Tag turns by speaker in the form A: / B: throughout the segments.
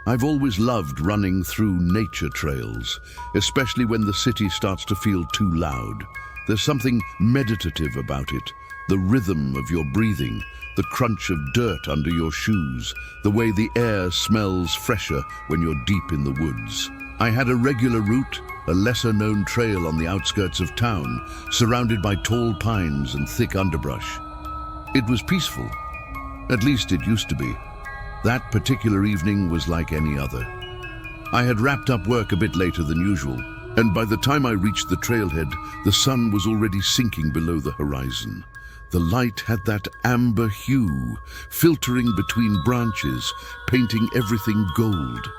A: I've always loved running through nature trails, especially when the city starts to feel too loud. There's something meditative about it. The rhythm of your breathing, the crunch of dirt under your shoes, the way the air smells fresher when you're deep in the woods. I had a regular route, a lesser-known trail on the outskirts of town, surrounded by tall pines and thick underbrush. It was peaceful. At least it used to be. That particular evening was like any other. I had wrapped up work a bit later than usual, and by the time I reached the trailhead, the sun was already sinking below the horizon. The light had that amber hue, filtering between branches, painting everything gold.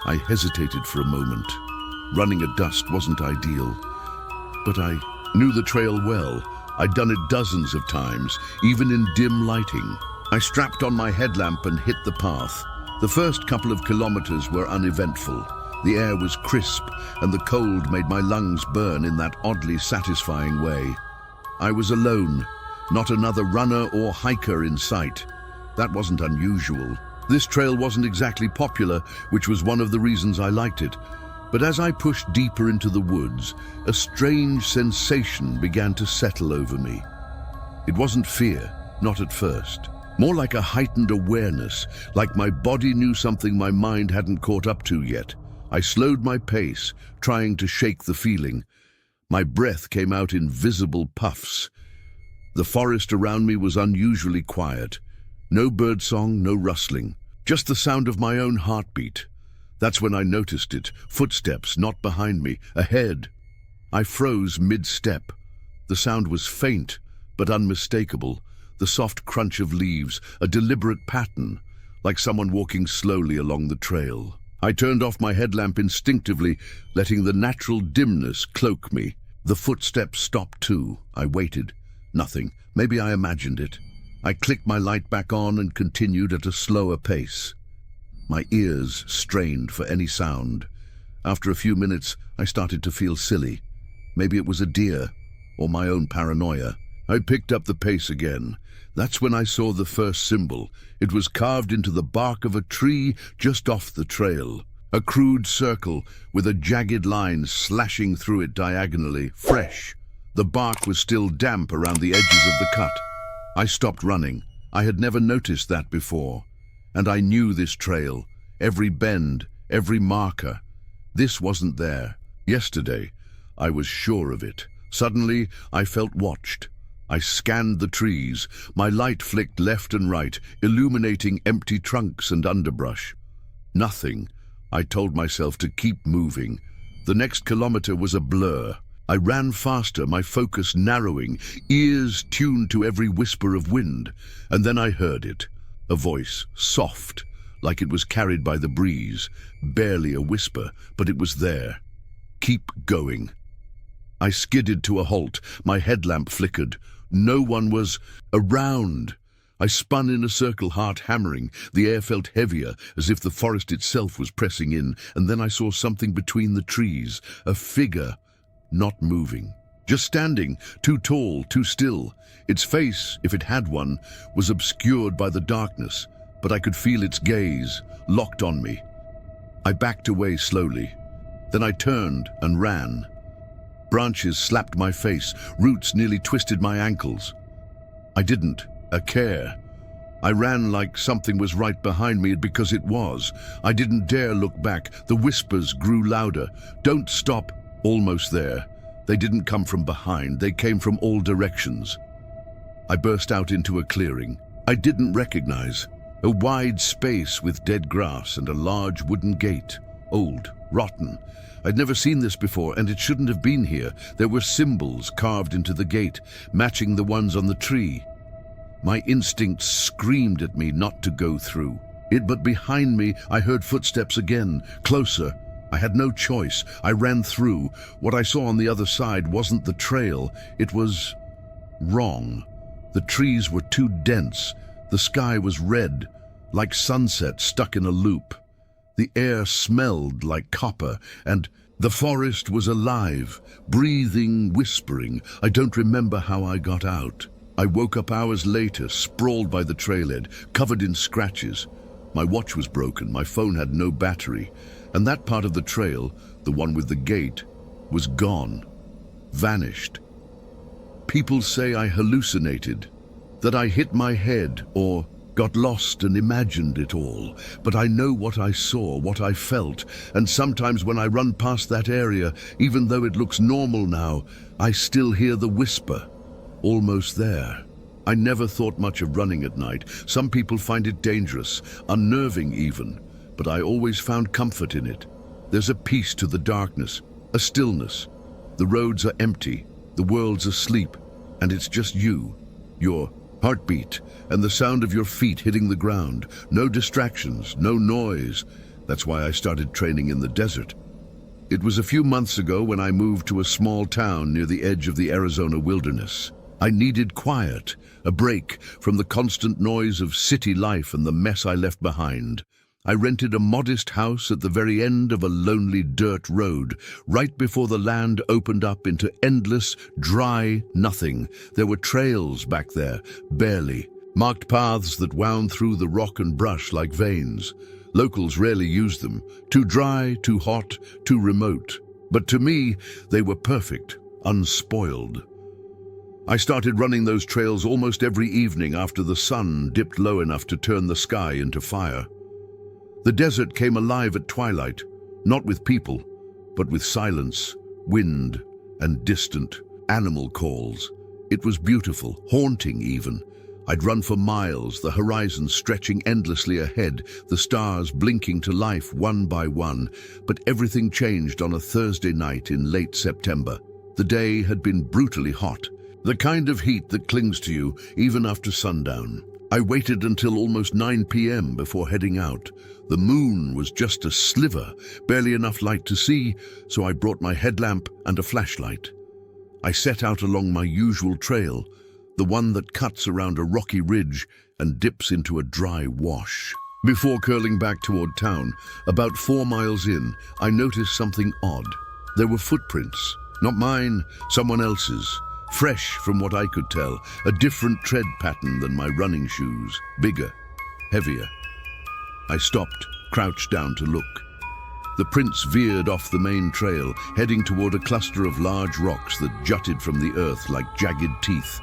A: I hesitated for a moment. Running at dusk wasn't ideal, but I knew the trail well. I'd done it dozens of times, even in dim lighting. I strapped on my headlamp and hit the path. The first couple of kilometers were uneventful. The air was crisp, and the cold made my lungs burn in that oddly satisfying way. I was alone, not another runner or hiker in sight. That wasn't unusual. This trail wasn't exactly popular, which was one of the reasons I liked it. But as I pushed deeper into the woods, a strange sensation began to settle over me. It wasn't fear, not at first. More like a heightened awareness, like my body knew something my mind hadn't caught up to yet. I slowed my pace, trying to shake the feeling. My breath came out in visible puffs. The forest around me was unusually quiet. No birdsong, no rustling, just the sound of my own heartbeat. That's when I noticed it. Footsteps, not behind me, ahead. I froze mid-step. The sound was faint, but unmistakable. The soft crunch of leaves, a deliberate pattern, like someone walking slowly along the trail. I turned off my headlamp instinctively, letting the natural dimness cloak me. The footsteps stopped too. I waited. Nothing. Maybe I imagined it. I clicked my light back on and continued at a slower pace. My ears strained for any sound. After a few minutes, I started to feel silly. Maybe it was a deer, or my own paranoia. I picked up the pace again. That's when I saw the first symbol. It was carved into the bark of a tree just off the trail. A crude circle with a jagged line slashing through it diagonally, fresh. The bark was still damp around the edges of the cut. I stopped running. I had never noticed that before. And I knew this trail, every bend, every marker. This wasn't there. Yesterday, I was sure of it. Suddenly, I felt watched. I scanned the trees. My light flicked left and right, illuminating empty trunks and underbrush. Nothing. I told myself to keep moving. The next kilometer was a blur. I ran faster, my focus narrowing, ears tuned to every whisper of wind. And then I heard it. A voice, soft, like it was carried by the breeze. Barely a whisper, but it was there. Keep going. I skidded to a halt. My headlamp flickered. No one was around. I spun in a circle, heart hammering. The air felt heavier, as if the forest itself was pressing in, and then I saw something between the trees, a figure, not moving. Just standing, too tall, too still. Its face, if it had one, was obscured by the darkness, but I could feel its gaze, locked on me. I backed away slowly. Then I turned and ran. Branches slapped my face, roots nearly twisted my ankles. I didn't care. I ran like something was right behind me because it was. I didn't dare look back. The whispers grew louder. Don't stop. Almost there. They didn't come from behind. They came from all directions. I burst out into a clearing I didn't recognize. A wide space with dead grass and a large wooden gate. Old, rotten. I'd never seen this before, and it shouldn't have been here. There were symbols carved into the gate, matching the ones on the tree. My instincts screamed at me not to go through. But behind me, I heard footsteps again, closer. I had no choice. I ran through. What I saw on the other side wasn't the trail. It was wrong. The trees were too dense. The sky was red, like sunset stuck in a loop. The air smelled like copper, and the forest was alive, breathing, whispering. I don't remember how I got out. I woke up hours later, sprawled by the trailhead, covered in scratches. My watch was broken, my phone had no battery, and that part of the trail, the one with the gate, was gone, vanished. People say I hallucinated, that I hit my head or got lost and imagined it all. But I know what I saw, what I felt, and sometimes when I run past that area, even though it looks normal now, I still hear the whisper, almost there. I never thought much of running at night. Some people find it dangerous, unnerving even, but I always found comfort in it. There's a peace to the darkness, a stillness. The roads are empty, the world's asleep, and it's just you, your heartbeat, and the sound of your feet hitting the ground. No distractions, no noise. That's why I started training in the desert. It was a few months ago when I moved to a small town near the edge of the Arizona wilderness. I needed quiet, a break from the constant noise of city life and the mess I left behind. I rented a modest house at the very end of a lonely dirt road, right before the land opened up into endless, dry nothing. There were trails back there, barely, marked paths that wound through the rock and brush like veins. Locals rarely used them, too dry, too hot, too remote. But to me, they were perfect, unspoiled. I started running those trails almost every evening after the sun dipped low enough to turn the sky into fire. The desert came alive at twilight, not with people, but with silence, wind, and distant animal calls. It was beautiful, haunting even. I'd run for miles, the horizon stretching endlessly ahead, the stars blinking to life one by one. But everything changed on a Thursday night in late September. The day had been brutally hot, the kind of heat that clings to you even after sundown. I waited until almost 9 p.m. before heading out. The moon was just a sliver, barely enough light to see, so I brought my headlamp and a flashlight. I set out along my usual trail, the one that cuts around a rocky ridge and dips into a dry wash. Before curling back toward town, about 4 miles in, I noticed something odd. There were footprints, not mine, someone else's. Fresh from what I could tell, a different tread pattern than my running shoes, bigger, heavier. I stopped, crouched down to look. The prints veered off the main trail, heading toward a cluster of large rocks that jutted from the earth like jagged teeth.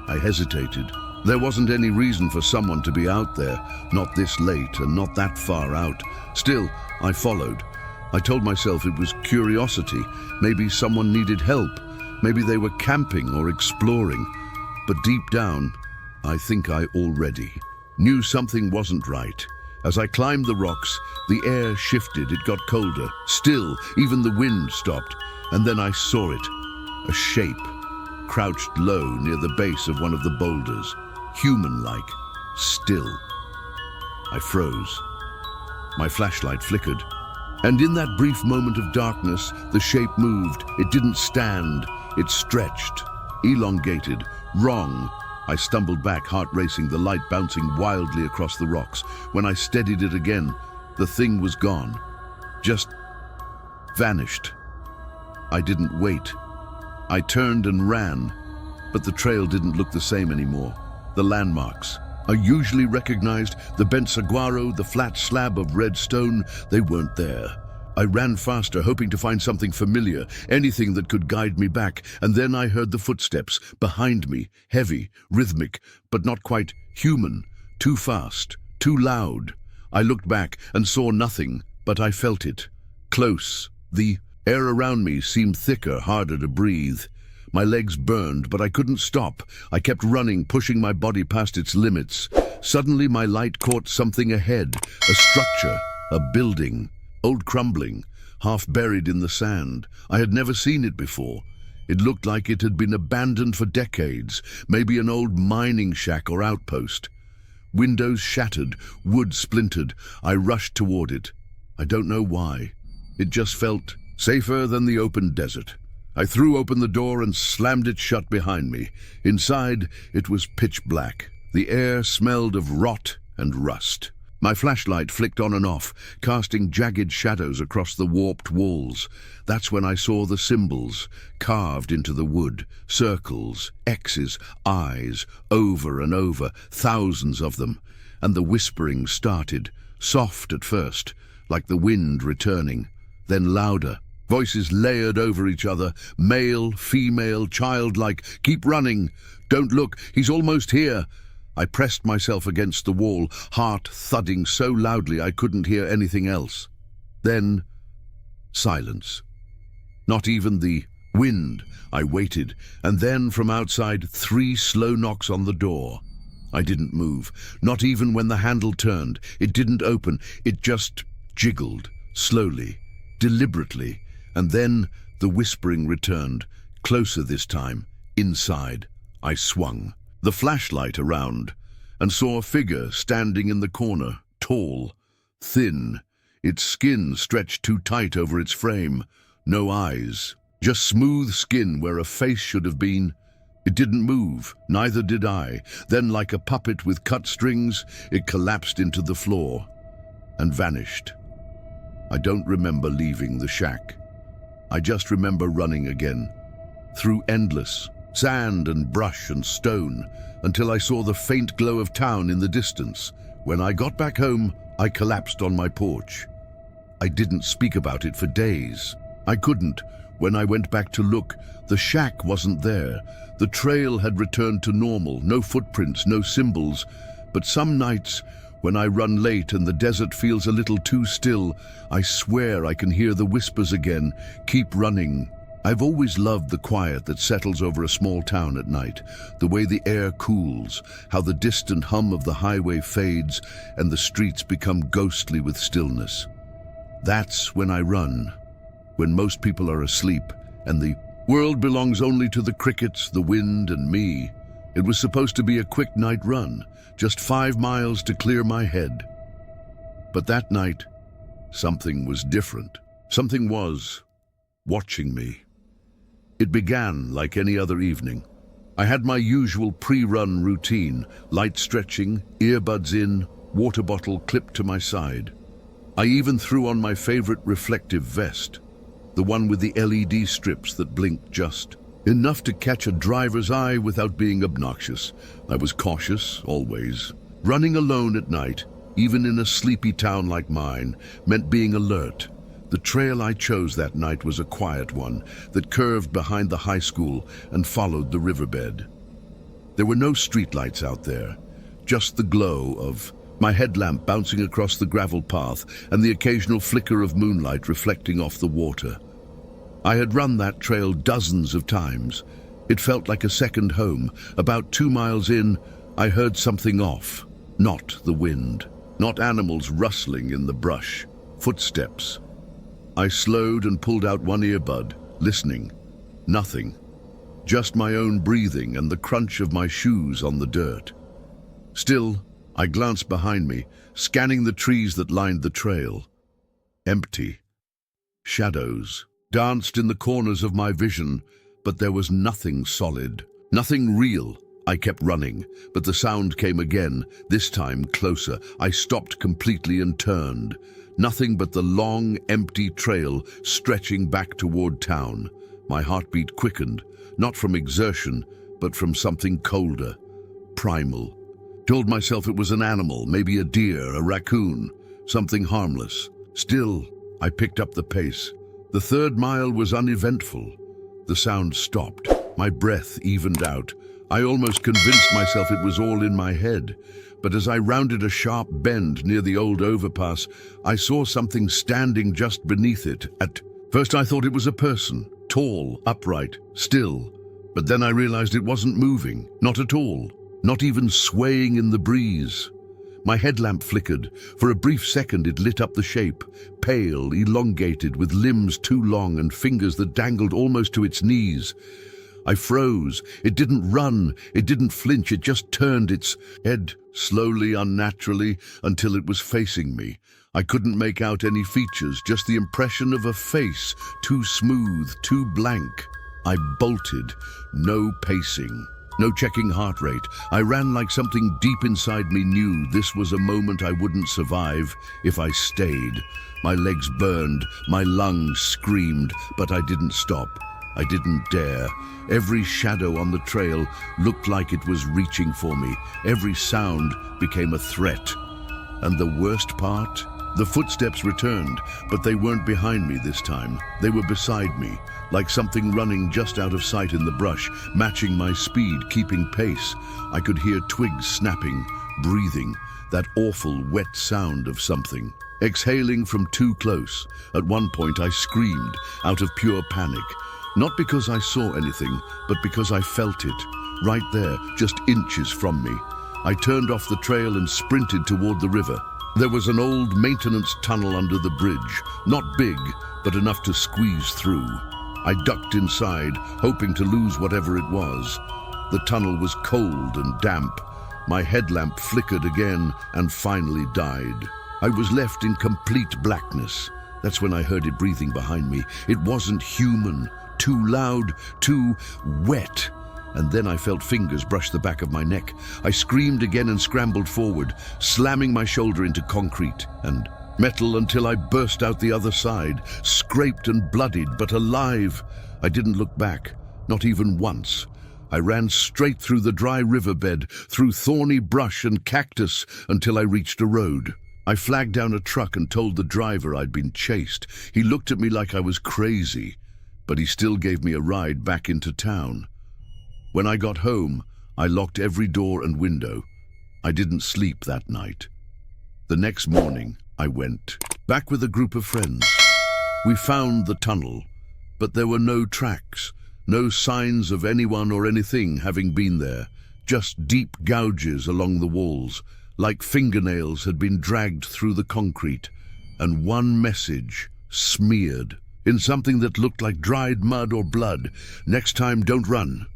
A: I hesitated. There wasn't any reason for someone to be out there, not this late and not that far out. Still, I followed. I told myself it was curiosity. Maybe someone needed help. Maybe they were camping or exploring. But deep down, I think I already knew something wasn't right. As I climbed the rocks, the air shifted, it got colder. Still, even the wind stopped. And then I saw it, a shape, crouched low near the base of one of the boulders, human-like, still. I froze. My flashlight flickered. And in that brief moment of darkness, the shape moved. It didn't stand. It stretched, elongated, wrong. I stumbled back, heart racing, the light bouncing wildly across the rocks. When I steadied it again, the thing was gone. Just vanished. I didn't wait. I turned and ran, but the trail didn't look the same anymore. The landmarks I usually recognized, the bent saguaro, the flat slab of red stone, they weren't there. I ran faster, hoping to find something familiar, anything that could guide me back, and then I heard the footsteps behind me, heavy, rhythmic, but not quite human, too fast, too loud. I looked back and saw nothing, but I felt it. Close. The air around me seemed thicker, harder to breathe. My legs burned, but I couldn't stop. I kept running, pushing my body past its limits. Suddenly my light caught something ahead, a structure, a building. Old, crumbling, half buried in the sand. I had never seen it before. It looked like it had been abandoned for decades, maybe an old mining shack or outpost. Windows shattered, wood splintered. I rushed toward it. I don't know why. It just felt safer than the open desert. I threw open the door and slammed it shut behind me. Inside, it was pitch black. The air smelled of rot and rust. My flashlight flicked on and off, casting jagged shadows across the warped walls. That's when I saw the symbols, carved into the wood. Circles, X's, eyes, over and over, thousands of them. and the whispering started, soft at first, like the wind returning, then louder. Voices layered over each other, male, female, childlike. "Keep running. Don't look. He's almost here." I pressed myself against the wall, heart thudding so loudly I couldn't hear anything else. Then, silence. Not even the wind. I waited, and then from outside, 3 slow knocks on the door. I didn't move, not even when the handle turned. It didn't open. It just jiggled, slowly, deliberately. And then the whispering returned, closer this time, inside. I swung the flashlight around and saw a figure standing in the corner, tall, thin, its skin stretched too tight over its frame. No eyes, just smooth skin where a face should have been. It didn't move, neither did I. Then, like a puppet with cut strings, it collapsed into the floor and vanished. I don't remember leaving the shack. I just remember running again, through endless sand and brush and stone, until I saw the faint glow of town in the distance. When I got back home, I collapsed on my porch. I didn't speak about it for days. I couldn't. When I went back to look, the shack wasn't there. The trail had returned to normal, no footprints, no symbols. But some nights, when I run late and the desert feels a little too still, I swear I can hear the whispers again. Keep running. I've always loved the quiet that settles over a small town at night, the way the air cools, how the distant hum of the highway fades and the streets become ghostly with stillness. That's when I run, when most people are asleep and the world belongs only to the crickets, the wind, and me. It was supposed to be a quick night run, just 5 miles to clear my head. But that night, something was different. Something was watching me. It began like any other evening. I had my usual pre-run routine, light stretching, earbuds in, water bottle clipped to my side. I even threw on my favorite reflective vest, the one with the LED strips that blinked just enough to catch a driver's eye without being obnoxious. I was cautious, always. Running alone at night, even in a sleepy town like mine, meant being alert. The trail I chose that night was a quiet one that curved behind the high school and followed the riverbed. There were no streetlights out there, just the glow of my headlamp bouncing across the gravel path and the occasional flicker of moonlight reflecting off the water. I had run that trail dozens of times. It felt like a second home. About 2 miles in, I heard something off. Not the wind, not animals rustling in the brush, footsteps. I slowed and pulled out one earbud, listening. Nothing. Just my own breathing and the crunch of my shoes on the dirt. Still, I glanced behind me, scanning the trees that lined the trail. Empty. Shadows danced in the corners of my vision, but there was nothing solid, nothing real. I kept running, but the sound came again, this time closer. I stopped completely and turned. Nothing but the long, empty trail stretching back toward town. My heartbeat quickened, not from exertion, but from something colder, primal. Told myself it was an animal, maybe a deer, a raccoon, something harmless. Still, I picked up the pace. The 3rd mile was uneventful. The sound stopped. My breath evened out. I almost convinced myself it was all in my head. But as I rounded a sharp bend near the old overpass, I saw something standing just beneath it. At first I thought it was a person, tall, upright, still. But then I realized it wasn't moving, not at all, not even swaying in the breeze. My headlamp flickered. For a brief second it lit up the shape, pale, elongated, with limbs too long and fingers that dangled almost to its knees. I froze. It didn't run. It didn't flinch. It just turned its head slowly, unnaturally, until it was facing me. I couldn't make out any features, just the impression of a face, too smooth, too blank. I bolted. No pacing. No checking heart rate. I ran like something deep inside me knew this was a moment I wouldn't survive if I stayed. My legs burned. My lungs screamed, but I didn't stop. I didn't dare. Every shadow on the trail looked like it was reaching for me. Every sound became a threat. And the worst part? The footsteps returned, but they weren't behind me this time. They were beside me, like something running just out of sight in the brush, matching my speed, keeping pace. I could hear twigs snapping, breathing, that awful wet sound of something. Exhaling from too close. At one point I screamed, out of pure panic. Not because I saw anything, but because I felt it, right there, just inches from me. I turned off the trail and sprinted toward the river. There was an old maintenance tunnel under the bridge, not big, but enough to squeeze through. I ducked inside, hoping to lose whatever it was. The tunnel was cold and damp. My headlamp flickered again and finally died. I was left in complete blackness. That's when I heard it breathing behind me. It wasn't human, too loud, too wet. And then I felt fingers brush the back of my neck. I screamed again and scrambled forward, slamming my shoulder into concrete and metal until I burst out the other side, scraped and bloodied, but alive. I didn't look back, not even once. I ran straight through the dry riverbed, through thorny brush and cactus until I reached a road. I flagged down a truck and told the driver I'd been chased. He looked at me like I was crazy, but he still gave me a ride back into town. When I got home, I locked every door and window. I didn't sleep that night. The next morning, I went, back with a group of friends. We found the tunnel, but there were no tracks, no signs of anyone or anything having been there, just deep gouges along the walls, like fingernails had been dragged through the concrete, and one message, smeared in something that looked like dried mud or blood: next time, don't run.